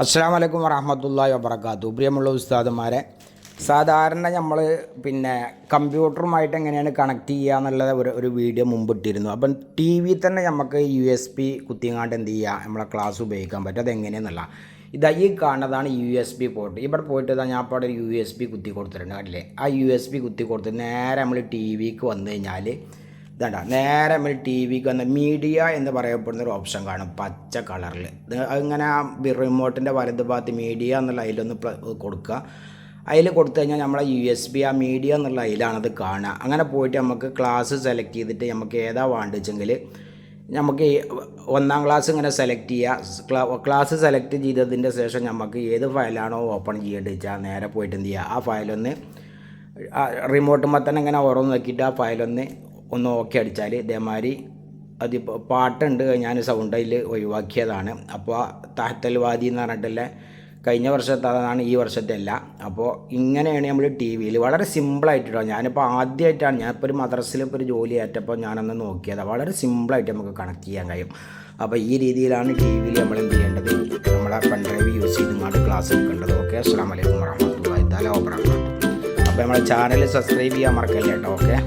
അസ്സലാമു അലൈക്കും വറഹ്മത്തുള്ളാഹി വബറകാതുഹു. പ്രിയമുള്ള ഉസ്താദുമാരെ, സാധാരണ നമ്മൾ കമ്പ്യൂട്ടറുമായിട്ട് എങ്ങനെയാണ് കണക്ട് ചെയ്യുക എന്നുള്ള ഒരു വീഡിയോ മുമ്പ് ഇട്ടിരുന്നു. അപ്പം ടി വി തന്നെ നമുക്ക് USB കുത്തിങ്ങാണ്ട് എന്ത് ചെയ്യുക, നമ്മളെ ക്ലാസ് ഉപയോഗിക്കാൻ പറ്റും. അതെങ്ങനെയെന്നുള്ള ഇതാ ഈ കാണുന്നതാണ് USB പോർട്ട്. ഇവിടെ പോയിട്ട് ഇതാ ഞാൻ ഇപ്പോൾ ഒരു USB കുത്തി കൊടുത്തിട്ടുണ്ട് അല്ലേ. ആ USB കുത്തി കൊടുത്ത് നേരെ നമ്മൾ ടി വിക്ക് വന്നു കഴിഞ്ഞാൽ ഇതാണ്ട നേരെ നമ്മൾ ടി വിക്ക് വന്ന മീഡിയ എന്ന് പറയപ്പെടുന്ന ഒരു ഓപ്ഷൻ കാണും പച്ച കളറിൽ. അതിങ്ങനെ ആ റിമോട്ടിൻ്റെ വലത് ഭാഗത്ത് മീഡിയ എന്നുള്ള അതിലൊന്ന് കൊടുക്കുക. അതിൽ കൊടുത്തു കഴിഞ്ഞാൽ നമ്മളെ USB ആ മീഡിയ എന്നുള്ള അതിലാണത് കാണുക. അങ്ങനെ പോയിട്ട് നമുക്ക് ക്ലാസ് സെലക്ട് ചെയ്തിട്ട് നമുക്ക് ഏതാ വേണ്ടിച്ചെങ്കിൽ നമുക്ക് ഒന്നാം ക്ലാസ് ഇങ്ങനെ സെലക്ട് ചെയ്യുക. ക്ലാസ് സെലക്ട് ചെയ്തതിൻ്റെ ശേഷം നമുക്ക് ഏത് ഫയലാണോ ഓപ്പൺ ചെയ്യേണ്ടത് വെച്ചാൽ നേരെ പോയിട്ട് എന്ത് ചെയ്യുക, ആ ഫയലൊന്ന് റിമോട്ടുമ്പോൾ തന്നെ ഇങ്ങനെ ഓരോന്ന് നോക്കിയിട്ട് ആ ഫയലൊന്ന് ഓക്കെ അടിച്ചാൽ ഇതേമാതിരി അതിപ്പോൾ പാട്ടുണ്ട്. ഞാൻ സൗണ്ട് അതിൽ ഒഴിവാക്കിയതാണ്. അപ്പോൾ തഹത്തൽ വാദി എന്ന് പറഞ്ഞിട്ടുള്ള കഴിഞ്ഞ വർഷത്തെ അതാണ്, ഈ വർഷത്തെ അല്ല. അപ്പോൾ ഇങ്ങനെയാണ് നമ്മൾ ടി വിയിൽ വളരെ സിമ്പിളായിട്ടോ. ഞാനിപ്പോൾ ആദ്യമായിട്ടാണ്, ഞാനിപ്പോൾ ഒരു മദ്രസയിൽ ഇപ്പോൾ ഒരു ജോലി ഏറ്റപ്പോൾ ഞാനൊന്ന് നോക്കിയതാണ്. വളരെ സിമ്പിളായിട്ട് നമുക്ക് കണക്ട് ചെയ്യാൻ കഴിയും. അപ്പോൾ ഈ രീതിയിലാണ് ടി വിയിൽ നമ്മൾ എന്ത് ചെയ്യേണ്ടത്, നമ്മളെ പെൺഡ്രൈവ് യൂസ് ചെയ്തുകൊണ്ട് ക്ലാസ് എടുക്കേണ്ടത്. ഓക്കെ, അസ്സലാമു അലൈക്കും വറഹ്മത്തുള്ളാഹി തആല വബറകാതുഹു. അപ്പോൾ നമ്മളെ ചാനൽ സബ്സ്ക്രൈബ് ചെയ്യാൻ മറക്കല്ലേ കേട്ടോ. ഓക്കെ.